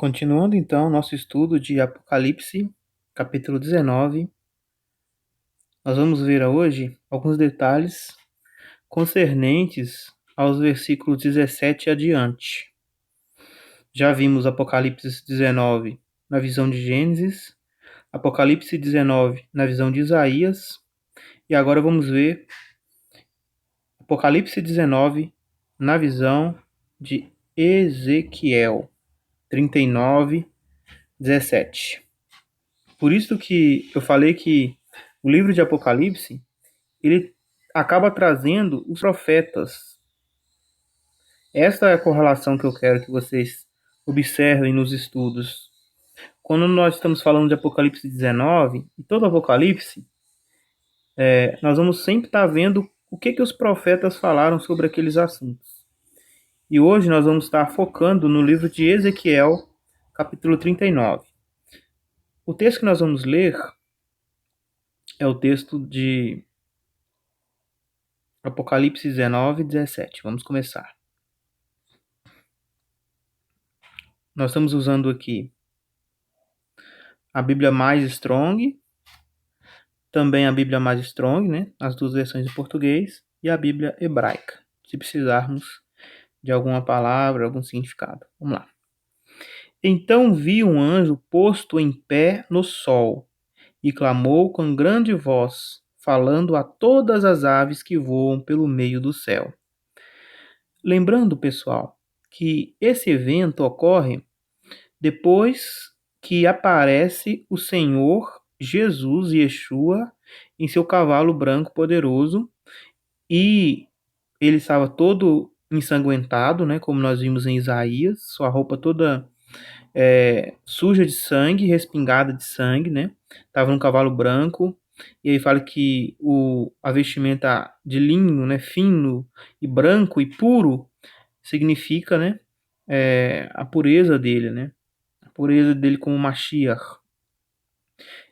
Continuando então nosso estudo de Apocalipse, capítulo 19, nós vamos ver hoje alguns detalhes concernentes aos versículos 17 adiante. Já vimos Apocalipse 19 na visão de Gênesis, Apocalipse 19 na visão de Isaías, e agora vamos ver Apocalipse 19 na visão de Ezequiel 39, 17. Por isso que eu falei que o livro de Apocalipse, ele acaba trazendo os profetas. Esta é a correlação que eu quero que vocês observem nos estudos. Quando nós estamos falando de Apocalipse 19, e todo Apocalipse, nós vamos sempre estar vendo o que os profetas falaram sobre aqueles assuntos. E hoje nós vamos estar focando no livro de Ezequiel, capítulo 39. O texto que nós vamos ler é o texto de Apocalipse 19, 17. Vamos começar. Nós estamos usando aqui a Bíblia Mais Strong, também a Bíblia Mais Strong, né? As duas versões em português, e a Bíblia Hebraica, se precisarmos de alguma palavra, algum significado. Vamos lá. Então vi um anjo posto em pé no sol, e clamou com grande voz, falando a todas as aves que voam pelo meio do céu. Lembrando, pessoal, que esse evento ocorre depois que aparece o Senhor Jesus, Yeshua, em seu cavalo branco poderoso, e ele estava todo ensanguentado, né, como nós vimos em Isaías, sua roupa toda suja de sangue, respingada de sangue, né, estava num cavalo branco, e aí fala que a vestimenta de linho, né, fino e branco e puro, significa, né, a pureza dele, né, a pureza dele como Mashiach.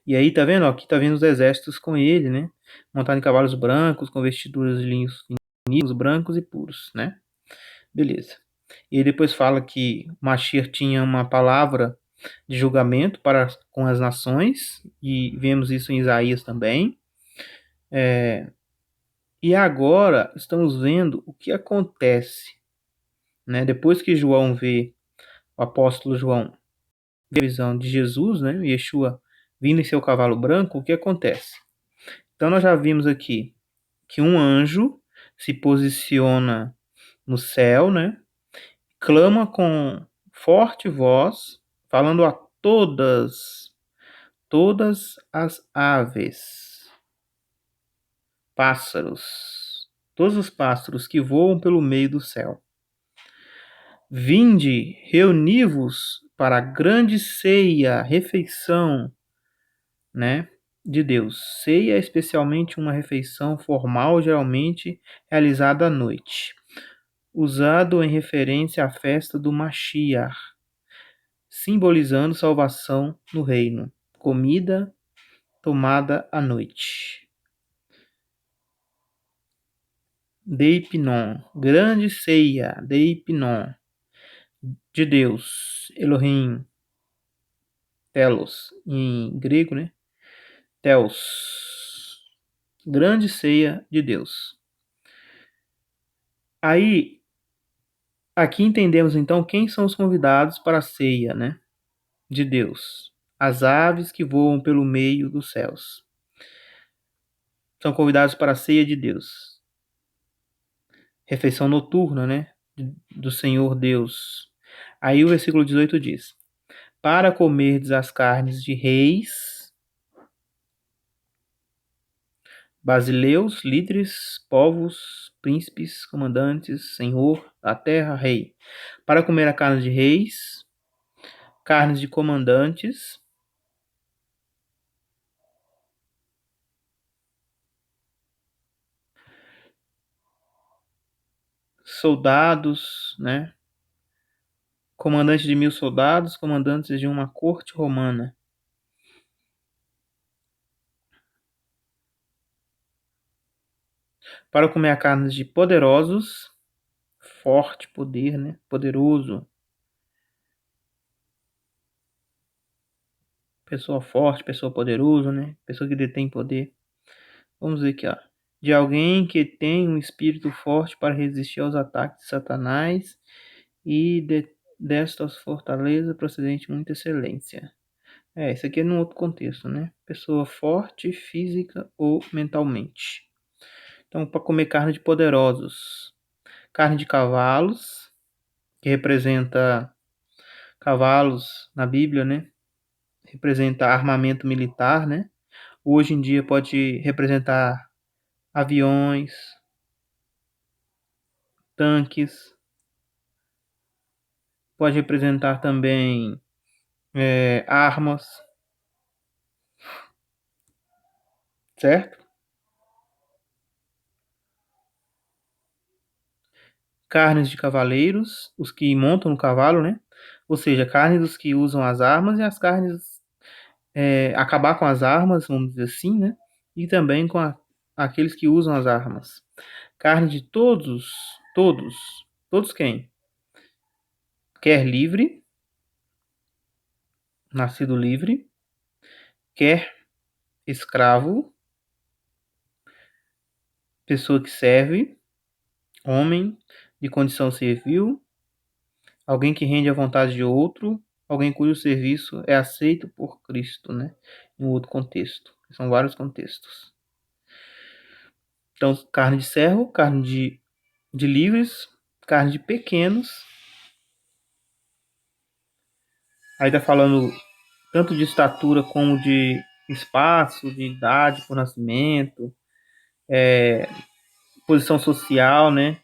E aí, tá vendo? Ó, aqui tá vendo os exércitos com ele, né? Montado em cavalos brancos, com vestiduras de linhos finos, brancos e puros, né? Beleza. E aí depois fala que Mashiach tinha uma palavra de julgamento para com as nações, e vemos isso em Isaías também. E agora estamos vendo o que acontece, né? Depois que João vê, o apóstolo João vê a visão de Jesus, né? Yeshua vindo em seu cavalo branco, o que acontece? Então nós já vimos aqui que um anjo se posiciona no céu, né? Clama com forte voz, falando a todas as aves, pássaros, todos os pássaros que voam pelo meio do céu. Vinde, reuni-vos para a grande ceia, refeição, né, de Deus. Ceia é especialmente uma refeição formal, geralmente realizada à noite, usado em referência à festa do Mashiach, simbolizando salvação no reino. Comida tomada à noite. Deipinon, grande ceia, Deipinon, de Deus, Elohim, telos, em grego, né? Theos, grande ceia de Deus. Aí, aqui entendemos então quem são os convidados para a ceia, né? De Deus. As aves que voam pelo meio dos céus. São convidados para a ceia de Deus. Refeição noturna, né? Do Senhor Deus. Aí o versículo 18 diz: para comerdes as carnes de reis, basileus, líderes, povos, príncipes, comandantes, senhor da terra, rei. Para comer a carne de reis, carnes de comandantes, soldados, né? Comandante de 1000 soldados, comandantes de uma corte romana. Para comer a carne de poderosos, forte, poder, né? Poderoso. Pessoa forte, pessoa poderosa, né? Pessoa que detém poder. Vamos ver aqui, ó. De alguém que tem um espírito forte para resistir aos ataques de Satanás e destas fortaleza procedente muita excelência. Isso aqui é num outro contexto, né? Pessoa forte, física ou mentalmente. Então, para comer carne de poderosos. Carne de cavalos, que representa cavalos na Bíblia, né? Representa armamento militar, né? Hoje em dia pode representar aviões, tanques, pode representar também armas, certo? Carnes de cavaleiros, os que montam no cavalo, né? Ou seja, carne dos que usam as armas e as carnes acabar com as armas, vamos dizer assim, né? E também com aqueles que usam as armas. Carne de todos quem? Quer livre, nascido livre, quer escravo, pessoa que serve, homem de condição servil, alguém que rende à vontade de outro, alguém cujo serviço é aceito por Cristo, né? Em outro contexto. São vários contextos. Então, carne de servo, carne de livres, carne de pequenos. Aí tá falando tanto de estatura como de espaço, de idade por nascimento, posição social, né?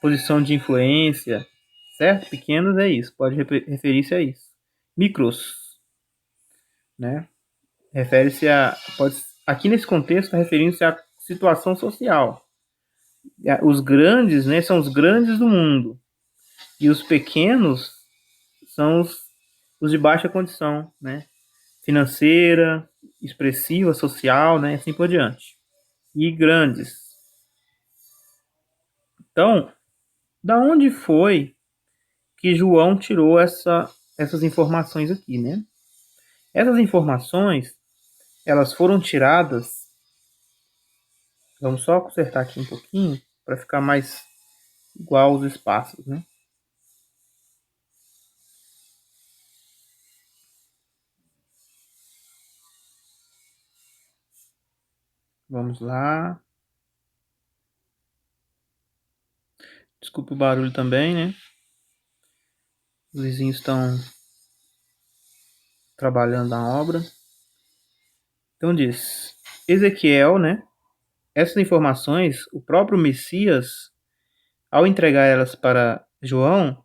Posição de influência, certo? Pequenos é isso, pode referir-se a isso. Micros, né? Refere-se aqui nesse contexto, está referindo-se à situação social. Os grandes, né, são os grandes do mundo. E os pequenos são os de baixa condição, né? Financeira, expressiva, social, né? Assim por diante. E grandes. Então, da onde foi que João tirou essas informações aqui, né? Essas informações, elas foram tiradas. Vamos só consertar aqui um pouquinho para ficar mais igual os espaços, né? Vamos lá. Desculpe o barulho também, né? Os vizinhos estão trabalhando na obra. Então diz, Ezequiel, né? Essas informações, o próprio Messias, ao entregar elas para João,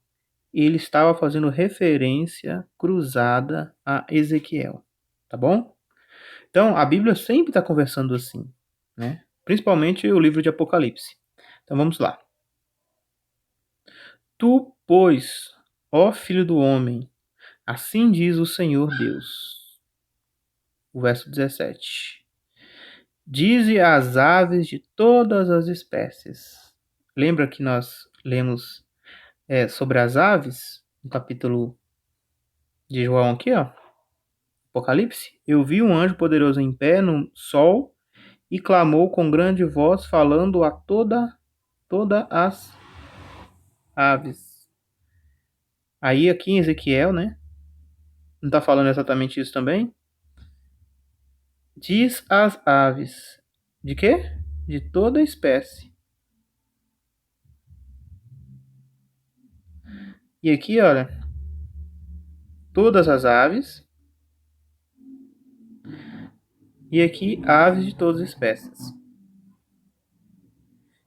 ele estava fazendo referência cruzada a Ezequiel, tá bom? Então, a Bíblia sempre está conversando assim, né? Principalmente o livro de Apocalipse. Então, vamos lá. Tu, pois, ó filho do homem, assim diz o Senhor Deus. O verso 17. Dize às aves de todas as espécies. Lembra que nós lemos sobre as aves, no capítulo de João aqui, ó, Apocalipse? Eu vi um anjo poderoso em pé no sol e clamou com grande voz, falando a todas as aves. Aí aqui em Ezequiel, né? Não está falando exatamente isso também? Diz às aves. De quê? De toda espécie. E aqui, olha, todas as aves. E aqui, aves de todas as espécies.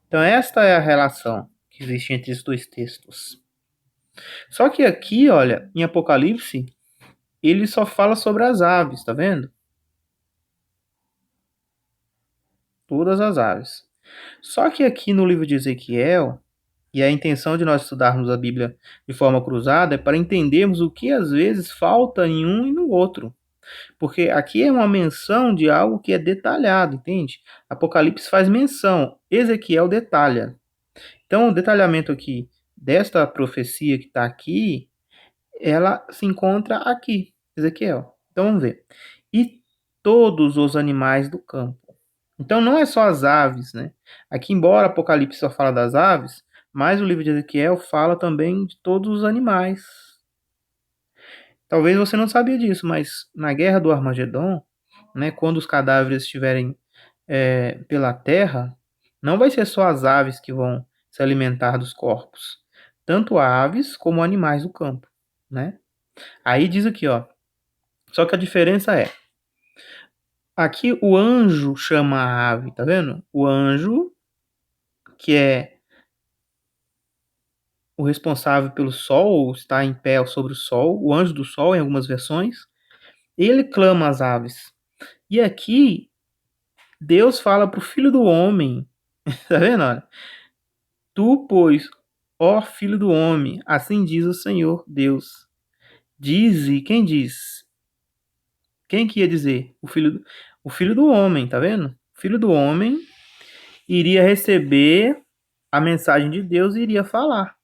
Então, esta é a relação que existe entre os dois textos. Só que aqui, olha, em Apocalipse, ele só fala sobre as aves, tá vendo? Todas as aves. Só que aqui no livro de Ezequiel, e a intenção de nós estudarmos a Bíblia de forma cruzada é para entendermos o que às vezes falta em um e no outro. Porque aqui é uma menção de algo que é detalhado, entende? Apocalipse faz menção, Ezequiel detalha. Então, o detalhamento aqui desta profecia que está aqui, ela se encontra aqui, Ezequiel. Então vamos ver. E todos os animais do campo. Então não é só as aves, né? Aqui, embora Apocalipse só fala das aves, mas o livro de Ezequiel fala também de todos os animais. Talvez você não sabia disso, mas na Guerra do Armagedon, né, quando os cadáveres estiverem pela terra, não vai ser só as aves que vão se alimentar dos corpos, tanto aves como animais do campo, né? Aí diz aqui, ó. Só que a diferença é, aqui o anjo chama a ave, tá vendo? O anjo, que é o responsável pelo sol, ou está em pé sobre o sol, o anjo do sol em algumas versões, ele clama as aves. E aqui Deus fala para o filho do homem, tá vendo? Olha, tu, pois, ó filho do homem, assim diz o Senhor Deus. Dize, quem diz? Quem que ia dizer? O filho do homem, tá vendo? O filho do homem iria receber a mensagem de Deus e iria falar.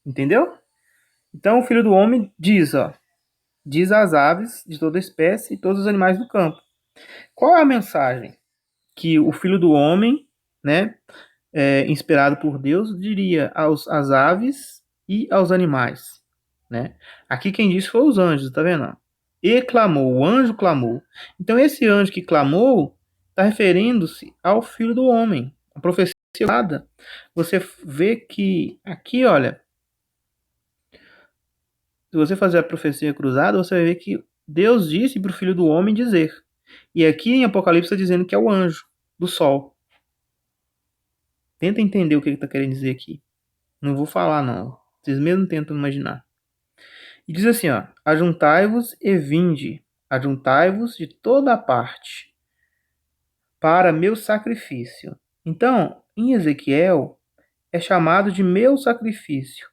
Entendeu? Então o filho do homem diz, ó, diz às aves de toda espécie e todos os animais do campo. Qual é a mensagem que o filho do homem, né, inspirado por Deus, diria às aves e aos animais, né? Aqui quem disse foi os anjos, tá vendo? E clamou, o anjo clamou. Então esse anjo que clamou está referindo-se ao filho do homem. A profecia nada. Você vê que aqui, olha, se você fazer a profecia cruzada, você vai ver que Deus disse para o filho do homem dizer. E aqui em Apocalipse está dizendo que é o anjo do sol. Tenta entender o que ele está querendo dizer aqui. Não vou falar, não. Vocês mesmo tentam imaginar. E diz assim, ó. Ajuntai-vos e vinde. Ajuntai-vos de toda a parte para meu sacrifício. Então, em Ezequiel, é chamado de meu sacrifício.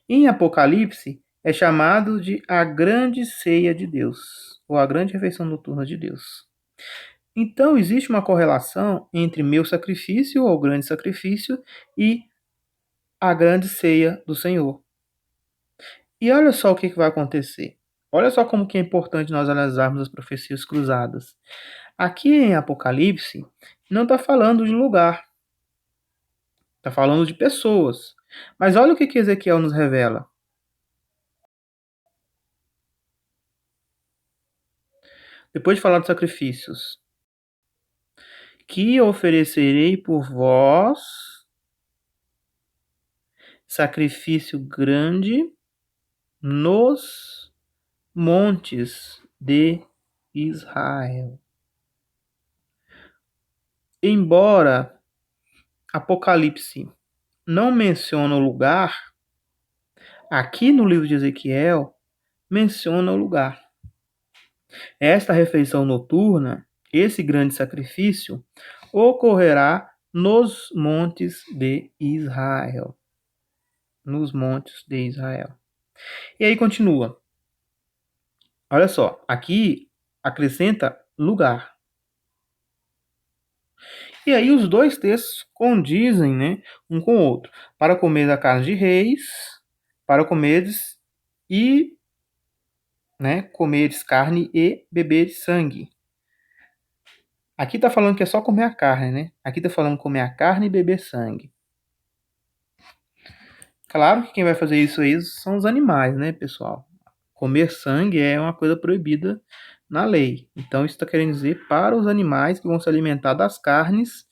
Em Apocalipse, é chamado de a grande ceia de Deus, ou a grande refeição noturna de Deus. Então, existe uma correlação entre meu sacrifício, ou grande sacrifício, e a grande ceia do Senhor. E olha só o que vai acontecer. Olha só como que é importante nós analisarmos as profecias cruzadas. Aqui em Apocalipse, não está falando de lugar, está falando de pessoas. Mas olha o que Ezequiel nos revela. Depois de falar dos sacrifícios, que oferecerei por vós sacrifício grande nos montes de Israel. Embora Apocalipse não menciona o lugar, aqui no livro de Ezequiel menciona o lugar. Esta refeição noturna, esse grande sacrifício, ocorrerá nos montes de Israel. Nos montes de Israel. E aí continua. Olha só, aqui acrescenta lugar. E aí os dois textos condizem, né, um com o outro. Para comer a carne de reis, para comeres e, né, comeres carne e beberes sangue. Aqui está falando que é só comer a carne, né? Aqui está falando comer a carne e beber sangue. Claro que quem vai fazer isso aí são os animais, né, pessoal? Comer sangue é uma coisa proibida na lei. Então, isso está querendo dizer para os animais que vão se alimentar das carnes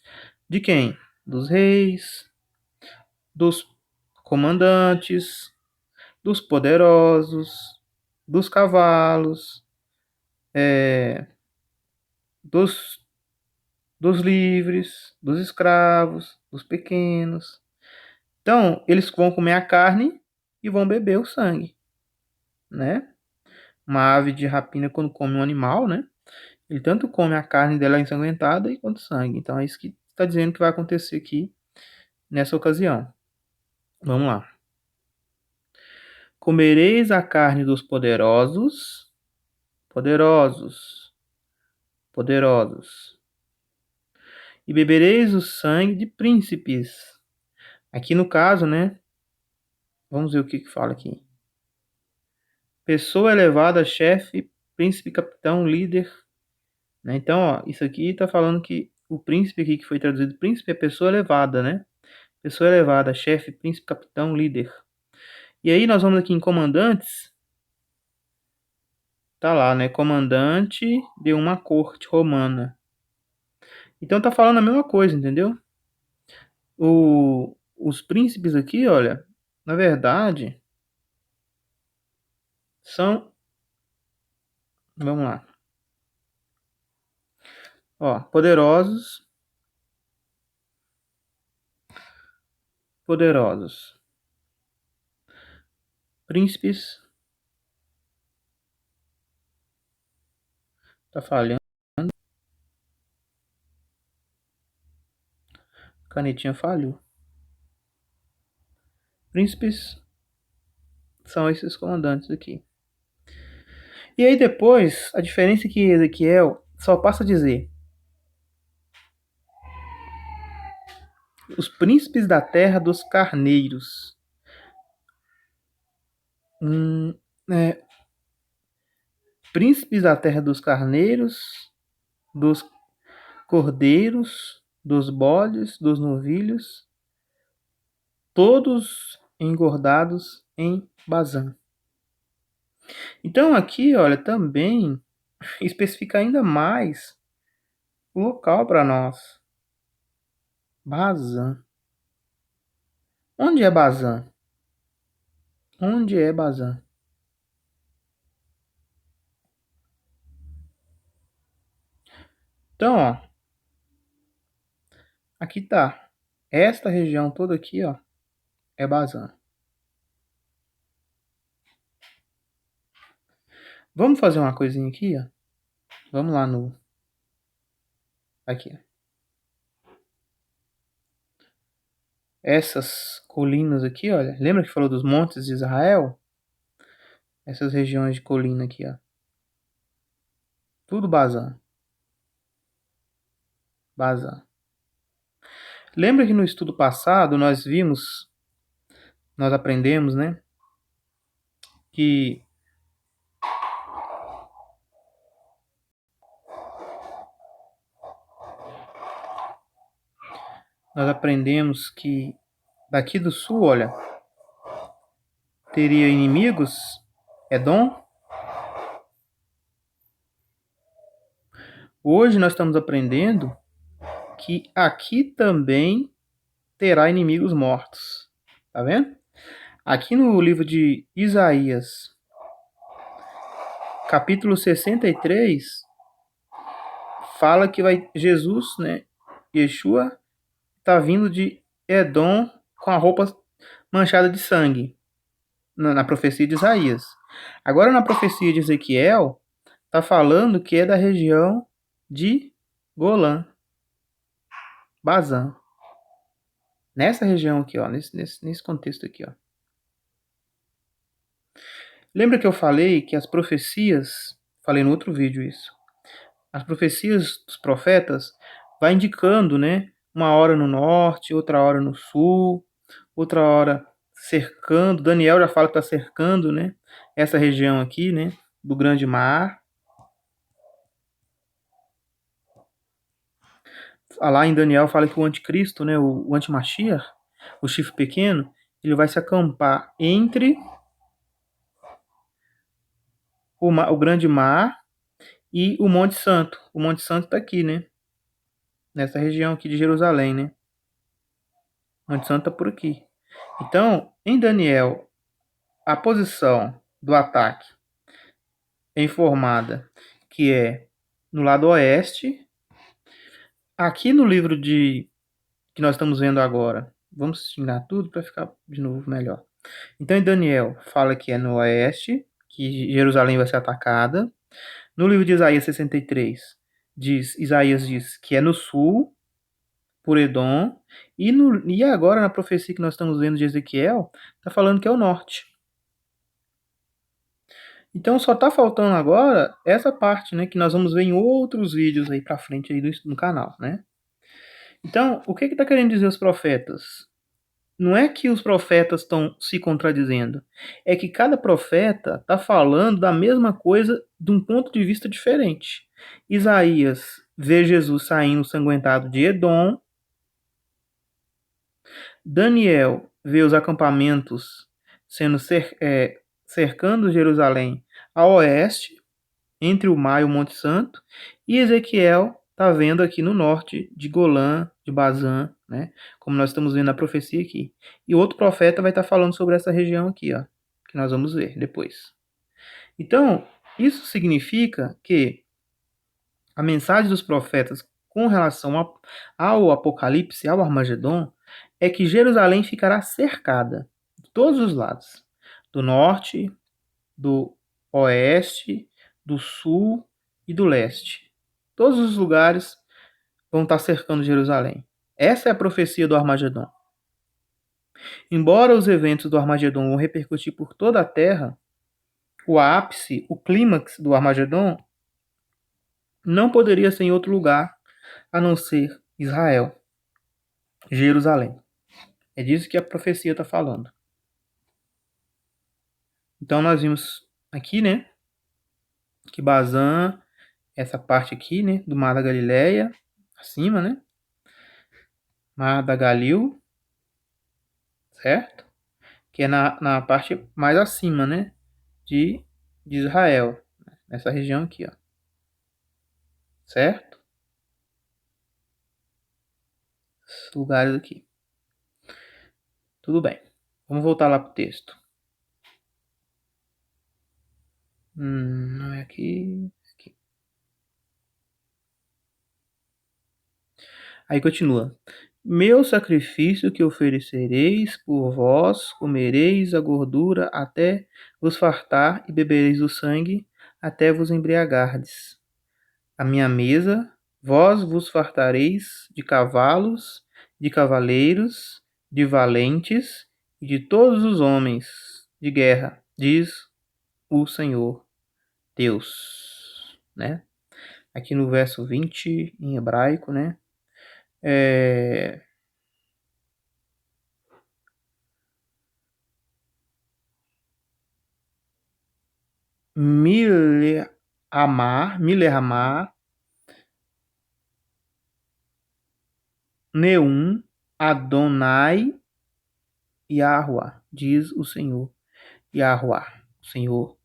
de quem? Dos reis, dos comandantes, dos poderosos, dos cavalos, dos, dos livres, dos escravos, dos pequenos. Então, eles vão comer a carne e vão beber o sangue, né? Uma ave de rapina, quando come um animal, né? Ele tanto come a carne dela ensanguentada quanto o sangue. Então, é isso que está dizendo que vai acontecer aqui nessa ocasião. Vamos lá. Comereis a carne dos poderosos, poderosos, poderosos, e bebereis o sangue de príncipes. Aqui no caso, né? Vamos ver o que fala aqui. pessoa elevada, chefe, príncipe, capitão, líder, né? Então, ó, isso aqui está falando que o príncipe aqui que foi traduzido príncipe é pessoa elevada, né? Pessoa elevada, chefe, príncipe, capitão, líder. E aí nós vamos aqui em comandantes, tá lá, né? Comandante de uma corte romana. Então tá falando a mesma coisa, entendeu? Os príncipes aqui, olha, na verdade, são. Vamos lá. Ó, poderosos. Poderosos. Príncipes. Tá falhando. Canetinha falhou. Príncipes são esses comandantes aqui. E aí depois, a diferença é que Ezequiel só passa a dizer: os príncipes da terra dos carneiros. É, príncipes da terra dos carneiros, dos cordeiros, dos bodes, dos novilhos, todos engordados em Bazã. Então aqui, olha, também especifica ainda mais o local para nós. Bazã. Onde é Bazã? Onde é Bazã? Então, ó, aqui tá. Esta região toda aqui, ó, é Bazã. Vamos fazer uma coisinha aqui, ó. Vamos lá no... Aqui, ó. Essas colinas aqui, olha. Lembra que falou dos montes de Israel? Essas regiões de colina aqui, ó. Tudo Bazã. Bazã. Lembra que no estudo passado nós aprendemos, né? Que daqui do sul, olha, teria inimigos, Edom. Hoje nós estamos aprendendo que aqui também terá inimigos mortos. Tá vendo? Aqui no livro de Isaías, capítulo 63, fala que Jesus, né, Yeshua, tá vindo de Edom com a roupa manchada de sangue, na profecia de Isaías. Agora na profecia de Ezequiel, tá falando que é da região de Golã, Bazã. Nessa região aqui, ó, nesse contexto aqui, ó. Lembra que eu falei que as profecias, falei no outro vídeo isso, as profecias dos profetas vai indicando, né, uma hora no norte, outra hora no sul, outra hora cercando. Daniel já fala que está cercando, né, essa região aqui, né, do Grande Mar. Lá em Daniel fala que o anticristo, né, o antimashiach, o chifre pequeno, ele vai se acampar entre o Grande Mar e o Monte Santo. O Monte Santo está aqui, né, nessa região aqui de Jerusalém, né. O Monte Santo está por aqui. Então, em Daniel, a posição do ataque é informada que é no lado oeste. Aqui no livro que nós estamos vendo agora, vamos xingar tudo para ficar de novo melhor. Então, em Daniel, fala que é no oeste, que Jerusalém vai ser atacada. No livro de Isaías 63, Isaías diz que é no sul, por Edom. E agora, na profecia que nós estamos vendo de Ezequiel, está falando que é o norte. Então só tá faltando agora essa parte, né, que nós vamos ver em outros vídeos aí pra frente aí no canal, né? Então, o que tá querendo dizer os profetas? não é que os profetas estão se contradizendo, é que cada profeta está falando da mesma coisa de um ponto de vista diferente. Isaías vê Jesus saindo sanguentado de Edom, Daniel vê os acampamentos sendo cercando Jerusalém a oeste, entre o mar e o Monte Santo, e Ezequiel está vendo aqui no norte de Golã, de Bazã, né? Como nós estamos vendo na profecia aqui. E outro profeta vai estar falando sobre essa região aqui, ó, que nós vamos ver depois. Então, isso significa que a mensagem dos profetas com relação ao Apocalipse, ao Armagedon, é que Jerusalém ficará cercada de todos os lados, do norte, do oeste, do sul e do leste. Todos os lugares vão estar cercando Jerusalém. Essa é a profecia do Armagedon. Embora os eventos do Armagedon vão repercutir por toda a terra, o ápice, o clímax do Armagedon não poderia ser em outro lugar a não ser Israel, Jerusalém. É disso que a profecia está falando. Então nós vimos aqui, né, que Bazã, essa parte aqui, né, do Mar da Galileia, acima, né, Mar da Galil, certo? Que é na parte mais acima, né, de Israel, nessa região aqui, ó, certo? Esses lugares aqui. Tudo bem. Vamos voltar lá pro texto. Não é aqui. Aqui. Aí continua. Meu sacrifício que oferecereis por vós, comereis a gordura até vos fartar e bebereis o sangue até vos embriagardes. A minha mesa, vós vos fartareis de cavalos, de cavaleiros, de valentes e de todos os homens de guerra, diz o Senhor Deus, né? Aqui no verso 20, em hebraico, né? Milehamar, Neum, Adonai, Yahuwah, diz o Senhor. Yahuwah, Senhor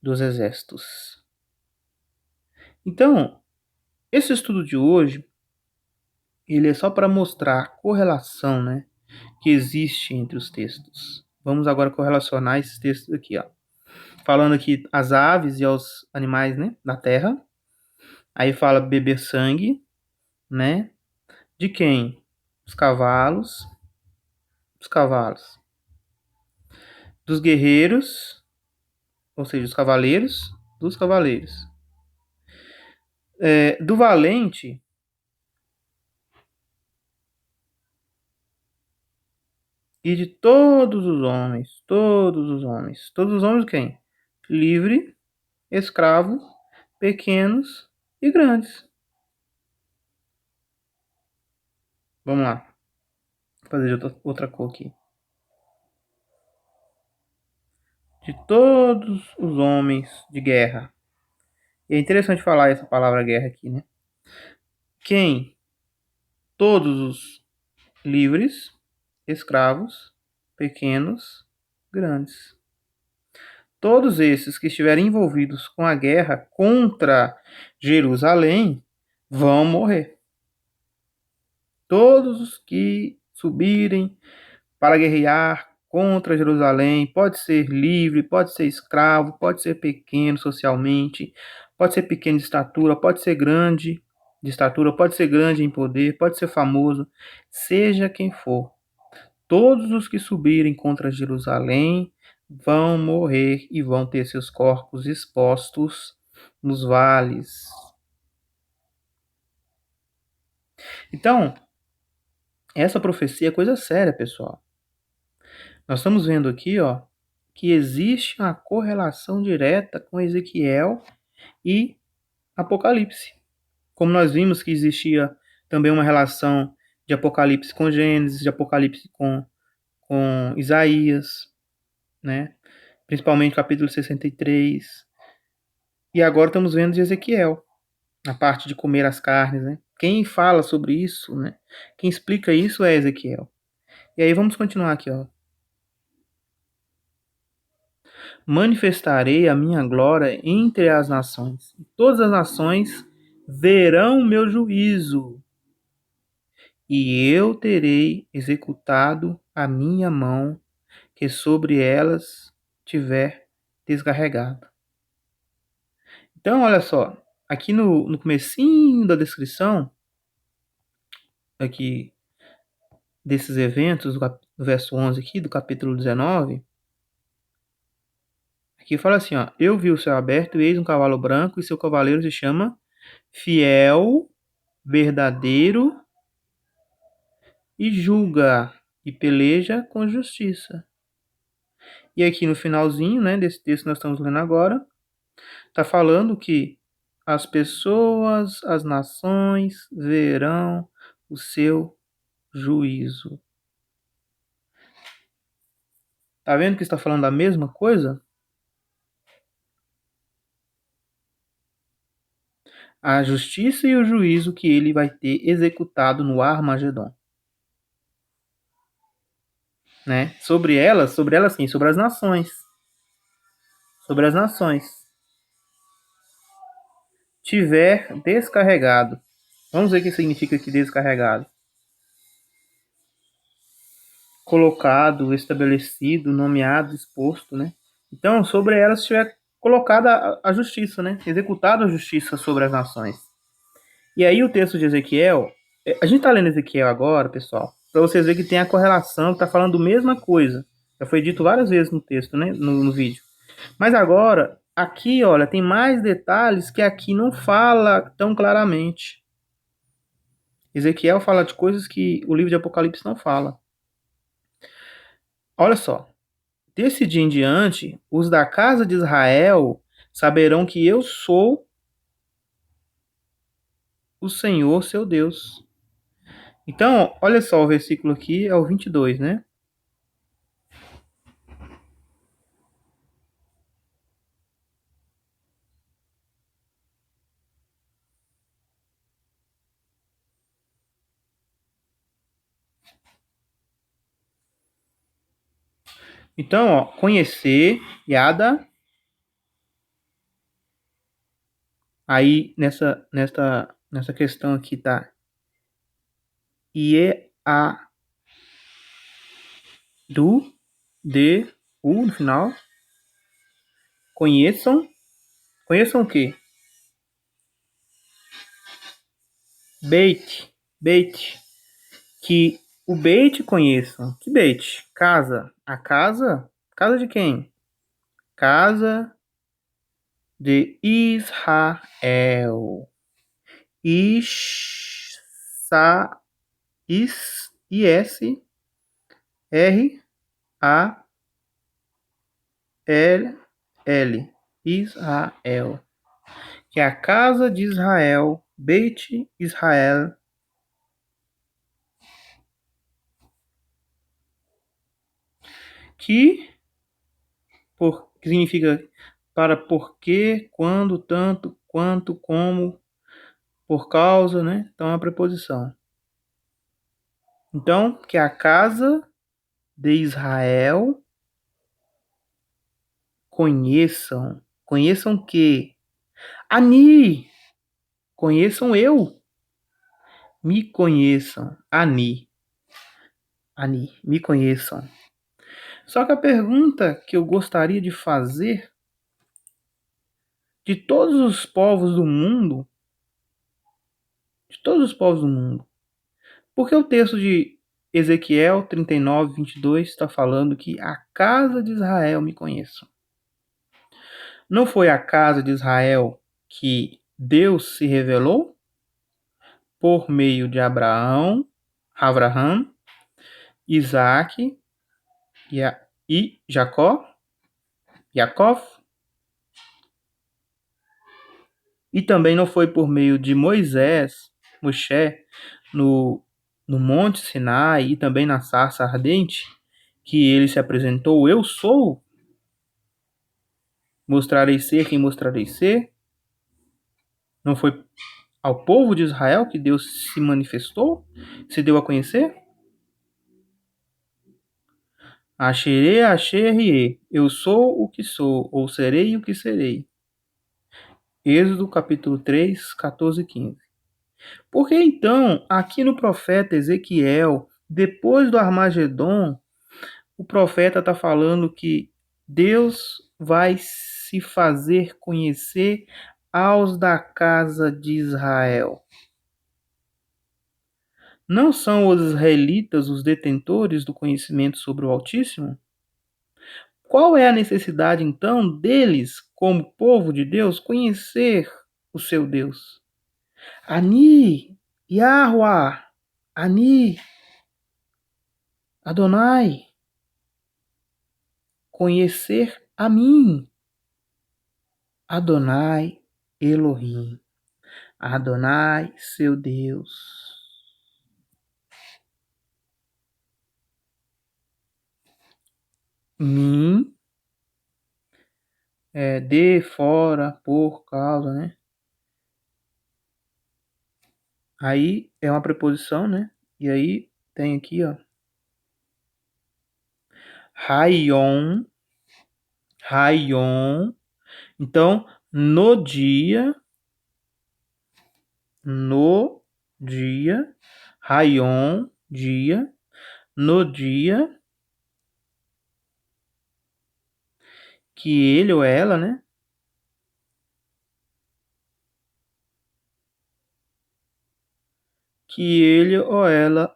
dos exércitos. Então, esse estudo de hoje, ele é só para mostrar a correlação, né, que existe entre os textos. Vamos agora correlacionar esses textos aqui, ó. Falando aqui as aves e aos animais, né, da terra. Aí fala beber sangue, né? De quem? Os cavalos. Os cavalos. Dos guerreiros, ou seja, os cavaleiros, dos cavaleiros. Do valente, e de todos os homens, todos os homens. Todos os homens quem? Livre, escravo, pequenos e grandes. Vamos lá. Vou fazer de outra cor aqui. De todos os homens de guerra. E é interessante falar essa palavra guerra aqui, né? Quem? Todos os livres, escravos, pequenos, grandes. Todos esses que estiverem envolvidos com a guerra contra Jerusalém vão morrer. Todos os que subirem para guerrear contra Jerusalém, pode ser livre, pode ser escravo, pode ser pequeno socialmente, pode ser pequeno de estatura, pode ser grande de estatura, pode ser grande em poder, pode ser famoso, seja quem for. Todos os que subirem contra Jerusalém vão morrer e vão ter seus corpos expostos nos vales. Então, essa profecia é coisa séria, pessoal. Nós estamos vendo aqui, ó, que existe uma correlação direta com Ezequiel e Apocalipse. Como nós vimos que existia também uma relação de Apocalipse com Gênesis, de Apocalipse com Isaías, né? Principalmente capítulo 63. E agora estamos vendo de Ezequiel, a parte de comer as carnes, né? Quem fala sobre isso, né? Quem explica isso é Ezequiel. E aí vamos continuar aqui, ó. Manifestarei a minha glória entre as nações. Todas as nações verão meu juízo, e eu terei executado a minha mão que sobre elas tiver descarregado. Então, olha só, aqui no comecinho da descrição, aqui desses eventos, do verso 11 aqui, do capítulo 19, aqui fala assim, ó, eu vi o céu aberto e eis um cavalo branco e seu cavaleiro se chama Fiel, Verdadeiro e julga e peleja com justiça. E aqui no finalzinho, né, desse texto que nós estamos lendo agora, está falando que as pessoas, as nações verão o seu juízo. Tá vendo que está falando da mesma coisa? A justiça e o juízo que ele vai ter executado no Armagedon. Né? Sobre elas sim, sobre as nações. Sobre as nações. Tiver descarregado. Vamos ver o que significa aqui descarregado. Colocado, estabelecido, nomeado, exposto, né? Então, sobre elas tiver colocada a justiça, né? Executado a justiça sobre as nações. E aí o texto de Ezequiel, a gente está lendo Ezequiel agora, pessoal, para vocês verem que tem a correlação, que está falando a mesma coisa. Já foi dito várias vezes no texto, né? No vídeo. Mas agora, aqui, olha, tem mais detalhes que aqui não fala tão claramente. Ezequiel fala de coisas que o livro de Apocalipse não fala. Olha só. Desse dia em diante, os da casa de Israel saberão que eu sou o Senhor, seu Deus. Então, olha só, o versículo aqui é o 22, né? Então, ó, conhecer, Yada. Aí, nessa questão aqui, tá? E-A do de U no final. Conheçam. Conheçam o quê? Beit. Beit. Que o Beit conheçam. Que Beit? Casa. A casa? Casa de quem? Casa de Israel. Israel. Israel. Que é a casa de Israel. Beit Israel. Que significa para porque, quando, tanto, quanto, como, por causa, né? Então é a preposição. Então, que a casa de Israel conheçam. Conheçam que? Ani. Conheçam eu. Me conheçam. Ani. Ani. Me conheçam. Só que a pergunta que eu gostaria de fazer de todos os povos do mundo, porque o texto de Ezequiel 39, 22 está falando que a casa de Israel me conheça. Não foi a casa de Israel que Deus se revelou por meio de Abraão, Isaac e Jacó? E também não foi por meio de Moisés, Moshe, no no Monte Sinai e também na sarça ardente, que ele se apresentou, eu sou, mostrarei ser quem mostrarei ser. Não foi ao povo de Israel que Deus se manifestou, se deu a conhecer? Achere, achere, eu sou o que sou, ou serei o que serei. Êxodo capítulo 3, 14 e 15. Porque então, aqui no profeta Ezequiel, depois do Armagedon, o profeta está falando que Deus vai se fazer conhecer aos da casa de Israel. Não são os israelitas os detentores do conhecimento sobre o Altíssimo? Qual é a necessidade, então, deles, como povo de Deus, conhecer o seu Deus? Ani, Yahweh, Ani, Adonai, conhecer a mim, Adonai Elohim, Adonai seu Deus. Mim, de, fora, por causa, né? Aí é uma preposição, né? E aí tem aqui, ó, Rayon, Rayon. Então, no dia, Rayon, dia, no dia que ele ou ela, né? Que ele ou ela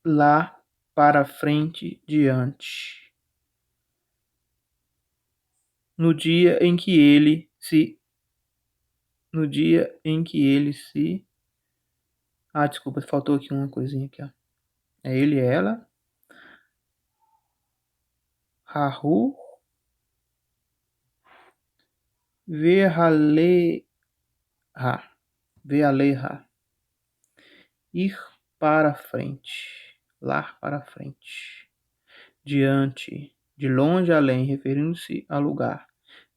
lá para frente diante. No dia em que ele se no dia em que ele se desculpa, faltou aqui uma coisinha aqui, ó. É ele e ela. Rahu Vealeha. Vealeha. Ir para frente. Lá para frente. Diante. De longe além, referindo-se a lugar.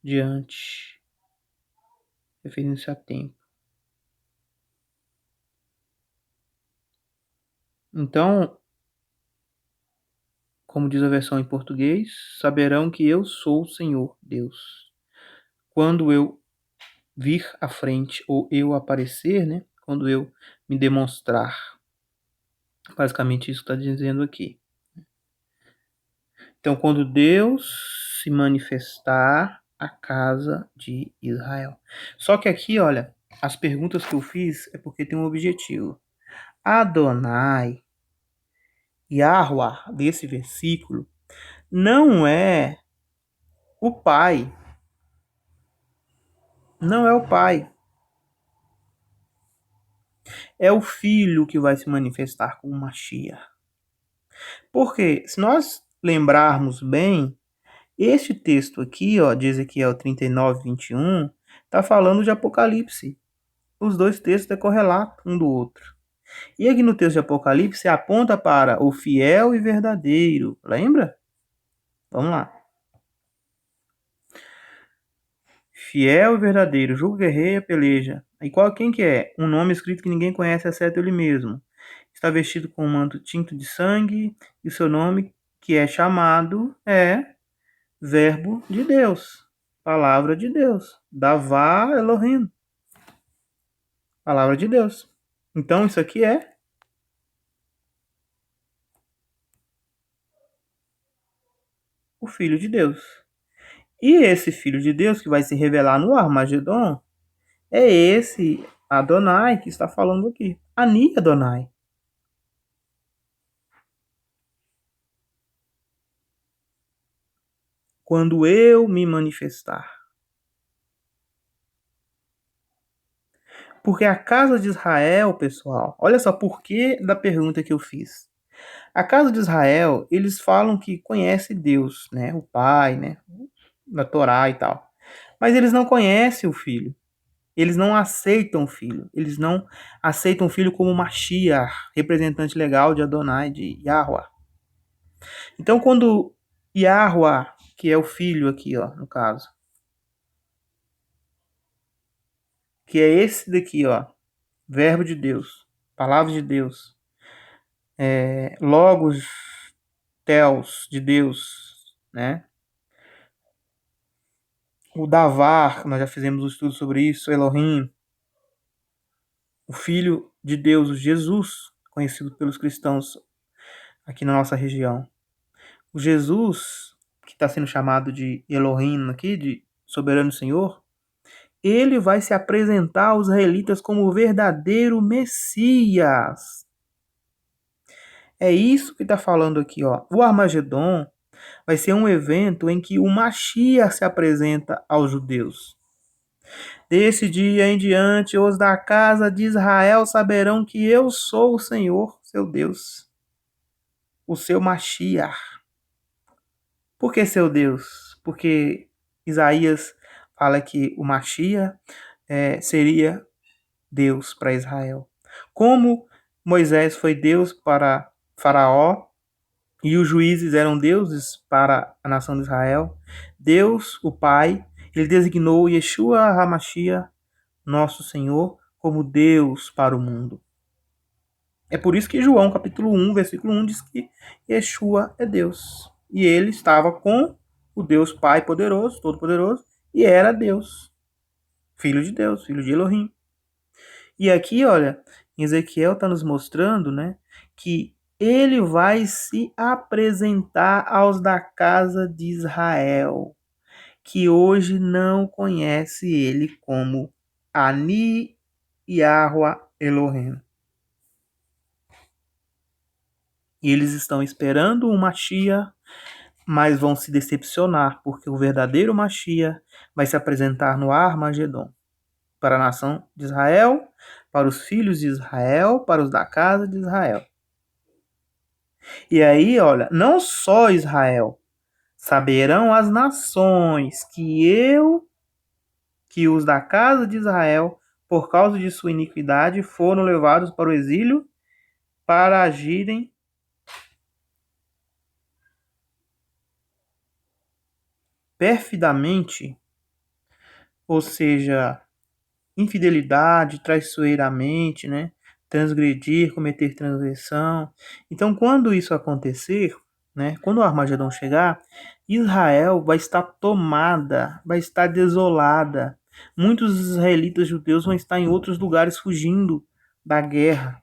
Diante. Referindo-se a tempo. Então, como diz a versão em português, saberão que eu sou o Senhor Deus. Quando eu vir à frente ou eu aparecer, né? Quando eu me demonstrar. Basicamente isso está dizendo aqui. Então, quando Deus se manifestar à casa de Israel. Só que aqui, olha, as perguntas que eu fiz é porque tem um objetivo. Adonai, Yahweh, desse versículo, não é o pai. Não é o pai. É o filho que vai se manifestar como Mashiach. Porque, se nós lembrarmos bem, este texto aqui, ó, de Ezequiel 39, 21, está falando de Apocalipse. Os dois textos é correlato um do outro. E aqui no texto de Apocalipse aponta para o fiel e verdadeiro. Lembra? Vamos lá. Fiel e verdadeiro, julga, guerreia, peleja. E quem que é? Um nome escrito que ninguém conhece exceto ele mesmo. Está vestido com um manto tinto de sangue, e o seu nome, que é chamado, é Verbo de Deus, Palavra de Deus, Davá Elohim, Palavra de Deus. Então isso aqui é o Filho de Deus. E esse Filho de Deus que vai se revelar no Armagedon é esse Adonai que está falando aqui. Ani Adonai. Quando eu me manifestar. Porque a casa de Israel, pessoal, olha só por que da pergunta que eu fiz. A casa de Israel, eles falam que conhece Deus, né? O Pai, né? Na Torá e tal. Mas eles não conhecem o Filho. Eles não aceitam o filho. Eles não aceitam o filho como Mashiach, representante legal de Adonai, de Yahuwah. Então, quando Yahuwah, que é o filho aqui, ó, no caso, que é esse daqui, ó, verbo de Deus, palavra de Deus, logos, teos de Deus, né? O Davar, nós já fizemos um estudo sobre isso, Elohim, o Filho de Deus, o Jesus, conhecido pelos cristãos aqui na nossa região. O Jesus, que está sendo chamado de Elohim aqui, de soberano Senhor, ele vai se apresentar aos israelitas como o verdadeiro Messias. É isso que está falando aqui, ó. O Armagedon vai ser um evento em que o Mashiach se apresenta aos judeus. Desse dia em diante, os da casa de Israel saberão que eu sou o Senhor, seu Deus, o seu Mashiach. Por que seu Deus? Porque Isaías fala que o Mashiach seria Deus para Israel. Como Moisés foi Deus para Faraó e os juízes eram deuses para a nação de Israel, Deus, o Pai, ele designou Yeshua HaMashiach, nosso Senhor, como Deus para o mundo. É por isso que João, capítulo 1, versículo 1, diz que Yeshua é Deus. E ele estava com o Deus Pai poderoso, todo-poderoso, e era Deus. Filho de Deus, filho de Elohim. E aqui, olha, Ezequiel está nos mostrando, né, que ele vai se apresentar aos da casa de Israel, que hoje não conhece ele como Ani Yahuwah Elohim. E eles estão esperando o Mashiach, mas vão se decepcionar, porque o verdadeiro Mashiach vai se apresentar no Armagedon, para a nação de Israel, para os filhos de Israel, para os da casa de Israel. E aí, olha, não só Israel, saberão as nações que os da casa de Israel, por causa de sua iniquidade, foram levados para o exílio para agirem perfidamente, ou seja, infidelidade, traiçoeiramente, né? Transgredir, cometer transgressão. Então, quando isso acontecer, né? Quando o Armagedon chegar, Israel vai estar tomada, vai estar desolada. Muitos israelitas judeus vão estar em outros lugares fugindo da guerra,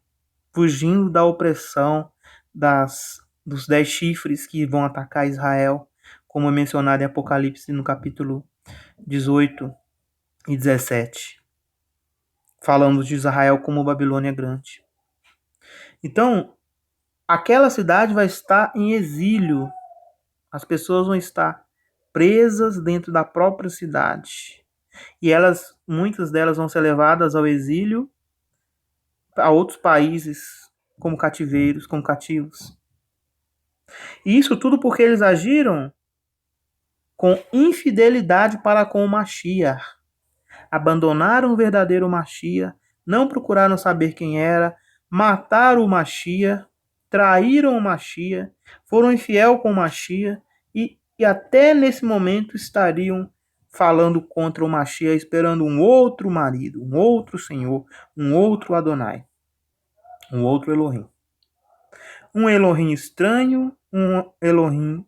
fugindo da opressão dos 10 chifres que vão atacar Israel, como é mencionado em Apocalipse no capítulo 18 e 17. Falando de Israel como Babilônia Grande. Então, aquela cidade vai estar em exílio. As pessoas vão estar presas dentro da própria cidade. E muitas delas vão ser levadas ao exílio a outros países como cativeiros, como cativos. E isso tudo porque eles agiram com infidelidade para com o Mashiach. Abandonaram o verdadeiro Mashiach, não procuraram saber quem era, mataram o Mashiach, traíram o Mashiach, foram infiel com o Mashiach e até nesse momento estariam falando contra o Mashiach, esperando um outro marido, um outro Senhor, um outro Adonai, um outro Elohim. Um Elohim estranho, um Elohim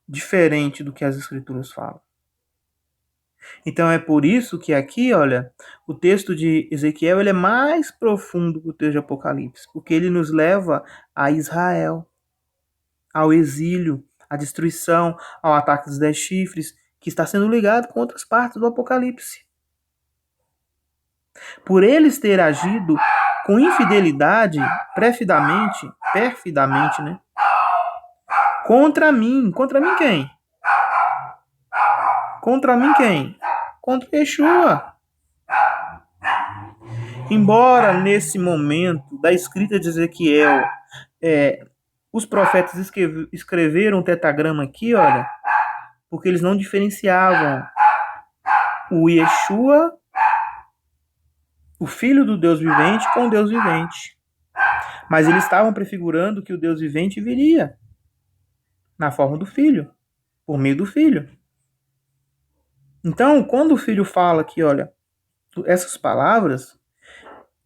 diferente do que as Escrituras falam. Então é por isso que aqui, olha, o texto de Ezequiel ele é mais profundo que o texto de Apocalipse, porque ele nos leva a Israel, ao exílio, à destruição, ao ataque dos 10 chifres, que está sendo ligado com outras partes do Apocalipse. Por eles ter agido com infidelidade, perfidamente, né? Contra mim quem? Contra mim quem? Contra Yeshua. Embora nesse momento da escrita de Ezequiel, os profetas escreveram um tetagrama aqui, olha, porque eles não diferenciavam o Yeshua o Filho do Deus vivente com o Deus vivente. Mas eles estavam prefigurando que o Deus vivente viria na forma do Filho, por meio do Filho. Então, quando o Filho fala que, olha, essas palavras,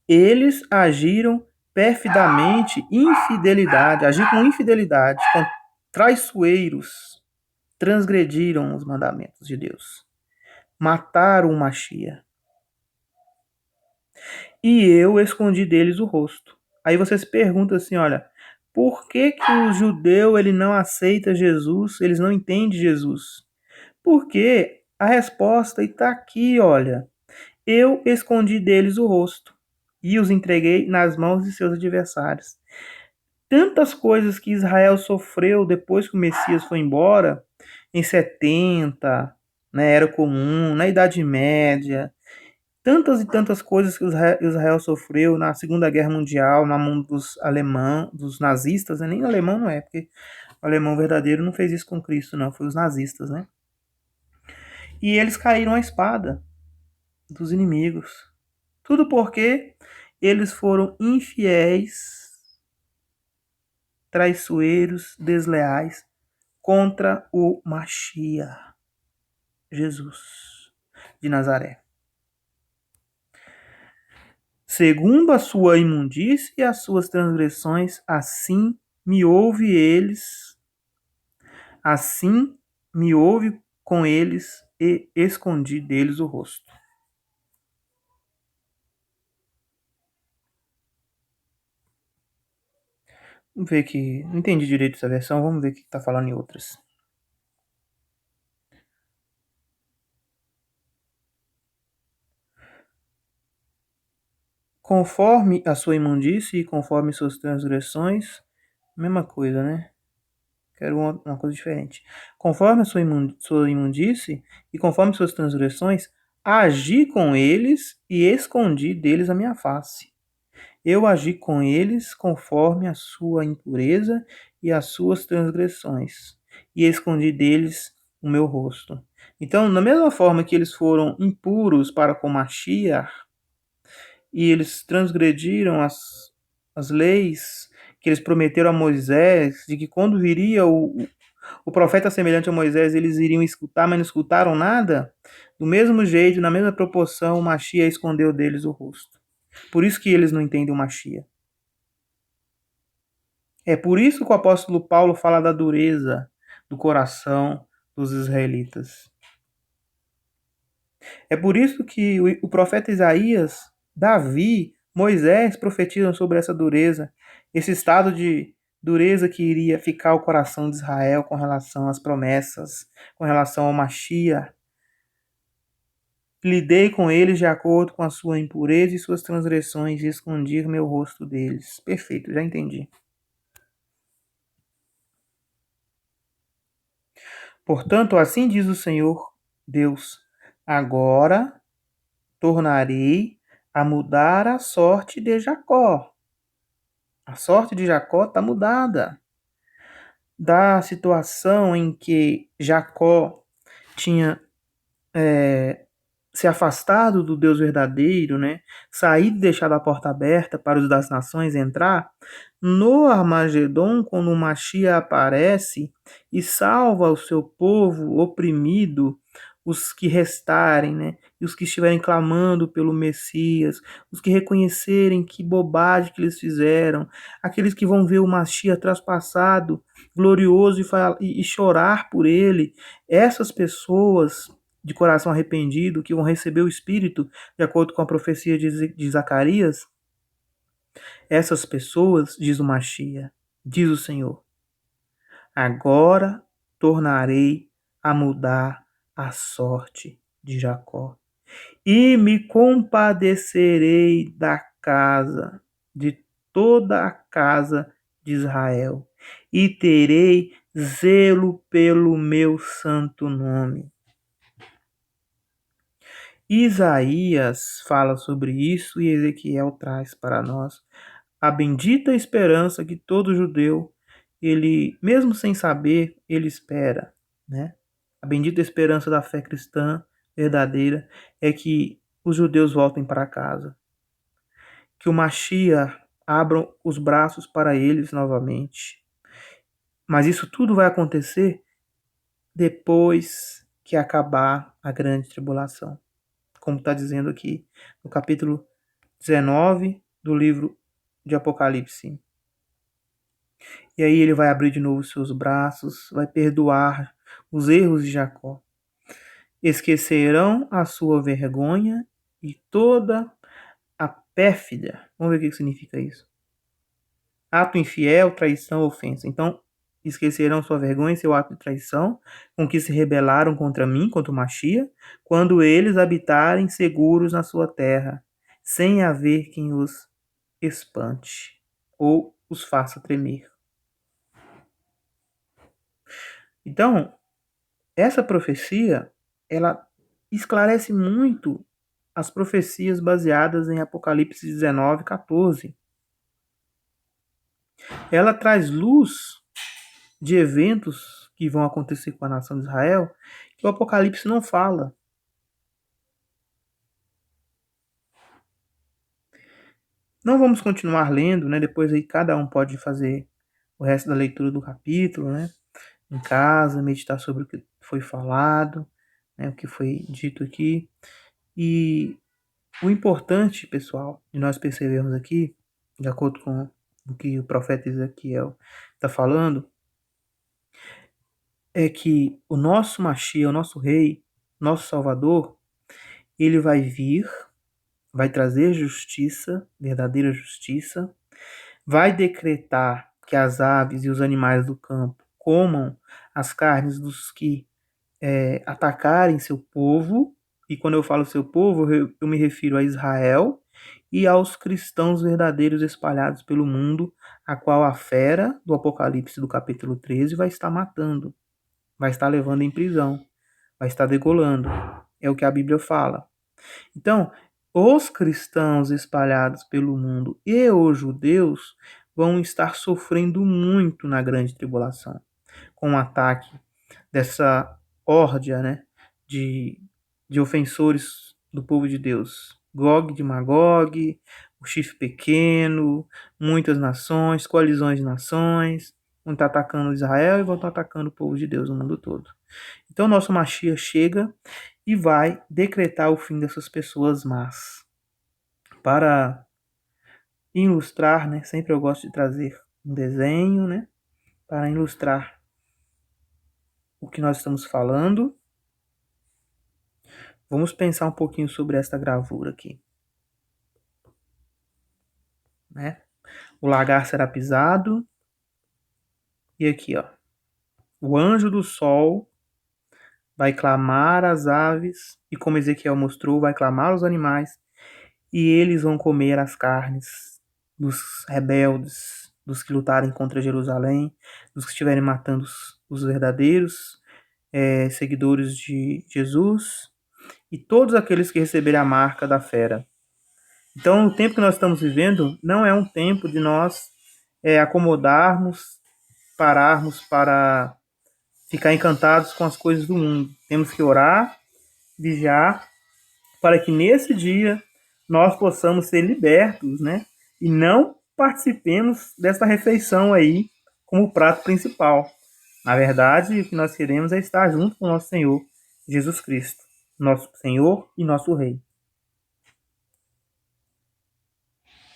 eles agiram perfidamente, agiram com infidelidade, com traiçoeiros, transgrediram os mandamentos de Deus, mataram o Machia. E eu escondi deles o rosto. Aí você se pergunta assim, olha, por que o judeu ele não aceita Jesus, eles não entendem Jesus? Porque a resposta está aqui, olha. Eu escondi deles o rosto e os entreguei nas mãos de seus adversários. Tantas coisas que Israel sofreu depois que o Messias foi embora, em 70, na Era Comum, na Idade Média, tantas e tantas coisas que Israel sofreu na Segunda Guerra Mundial, na mão dos alemães, dos nazistas, né? Nem alemão não é, porque o alemão verdadeiro não fez isso com Cristo, não, foi os nazistas, né? E eles caíram à espada dos inimigos. Tudo porque eles foram infiéis, traiçoeiros, desleais contra o Machia, Jesus de Nazaré. Segundo a sua imundície e as suas transgressões, assim me houve com eles e escondi deles o rosto. Vamos ver que não entendi direito essa versão, vamos ver o que está falando em outras. Conforme a sua imundície e conforme suas transgressões, mesma coisa, né? Quero uma coisa diferente. Conforme a sua imundície e conforme suas transgressões, agi com eles e escondi deles a minha face. Eu agi com eles conforme a sua impureza e as suas transgressões, e escondi deles o meu rosto. Então, da mesma forma que eles foram impuros para com Mashiach, e eles transgrediram as leis que eles prometeram a Moisés, de que quando viria o profeta semelhante a Moisés, eles iriam escutar, mas não escutaram nada, do mesmo jeito, na mesma proporção, o Mashiach escondeu deles o rosto. Por isso que eles não entendem o Mashiach. É por isso que o apóstolo Paulo fala da dureza do coração dos israelitas. É por isso que o profeta Isaías, Davi, Moisés profetizam sobre essa dureza, esse estado de dureza que iria ficar o coração de Israel com relação às promessas, com relação ao Mashiach. Lidei com eles de acordo com a sua impureza e suas transgressões e escondi meu rosto deles. Perfeito, já entendi. Portanto, assim diz o Senhor Deus, agora tornarei a mudar a sorte de Jacó. A sorte de Jacó está mudada. Da situação em que Jacó tinha se afastado do Deus verdadeiro, né? Saído e deixado a porta aberta para os das nações entrar, no Armagedon, quando o Mashiach aparece e salva o seu povo oprimido, os que restarem, né? E os que estiverem clamando pelo Messias, os que reconhecerem que bobagem que eles fizeram, aqueles que vão ver o Mashiach traspassado, glorioso e chorar por ele, essas pessoas de coração arrependido, que vão receber o Espírito, de acordo com a profecia de Zacarias, essas pessoas, diz o Mashiach, diz o Senhor, agora tornarei a mudar a sorte de Jacó e me compadecerei da casa, de toda a casa de Israel, e terei zelo pelo meu santo nome. Isaías fala sobre isso e Ezequiel traz para nós a bendita esperança que todo judeu, ele, mesmo sem saber, ele espera, né? A bendita esperança da fé cristã verdadeira é que os judeus voltem para casa. que o Mashiach abra os braços para eles novamente. Mas isso tudo vai acontecer depois que acabar a grande tribulação, como está dizendo aqui no capítulo 19 do livro de Apocalipse. E aí ele vai abrir de novo os seus braços, vai perdoar os erros de Jacó. Esquecerão a sua vergonha e toda a pérfida. Vamos ver o que significa isso. Ato infiel, traição, ofensa. Então, esquecerão sua vergonha e seu ato de traição, com que se rebelaram contra mim, contra o Mashiach, quando eles habitarem seguros na sua terra, sem haver quem os espante ou os faça tremer. Então, essa profecia, ela esclarece muito as profecias baseadas em Apocalipse 19, 14. Ela traz luz de eventos que vão acontecer com a nação de Israel que o Apocalipse não fala. Não vamos continuar lendo, né? Depois aí cada um pode fazer o resto da leitura do capítulo, né? Em casa, meditar sobre o que foi falado, né? O que foi dito aqui. E o importante, pessoal, de nós percebermos aqui, de acordo com o que o profeta Ezequiel está falando, é que o nosso Mashiach, o nosso rei, nosso Salvador, ele vai vir, vai trazer justiça, verdadeira justiça, vai decretar que as aves e os animais do campo comam as carnes dos que atacarem seu povo, e quando eu falo seu povo, eu me refiro a Israel e aos cristãos verdadeiros espalhados pelo mundo, a qual a fera do Apocalipse do capítulo 13 vai estar matando, vai estar levando em prisão, vai estar degolando. É o que a Bíblia fala. Então, os cristãos espalhados pelo mundo e os judeus vão estar sofrendo muito na grande tribulação, com o ataque dessa órdia, né, de ofensores do povo de Deus. Gog de Magog, o chifre pequeno, muitas nações, coalizões de nações, vão estar atacando Israel e vão estar atacando o povo de Deus no mundo todo. Então, nosso Mashiach chega e vai decretar o fim dessas pessoas más. Para ilustrar, né, sempre eu gosto de trazer um desenho, né, para ilustrar o que nós estamos falando. Vamos pensar um pouquinho sobre esta gravura aqui, né? O lagar será pisado. E aqui, ó. O anjo do sol vai clamar às aves, e como Ezequiel mostrou, vai clamar aos animais, e eles vão comer as carnes dos rebeldes, dos que lutarem contra Jerusalém, dos que estiverem matando os verdadeiros seguidores de Jesus, e todos aqueles que receberem a marca da fera. Então, o tempo que nós estamos vivendo não é um tempo de nós acomodarmos, pararmos para ficar encantados com as coisas do mundo. Temos que orar, vigiar, para que nesse dia nós possamos ser libertos, né? E não participemos dessa refeição aí como prato principal. Na verdade, o que nós queremos é estar junto com o nosso Senhor Jesus Cristo, nosso Senhor e nosso Rei.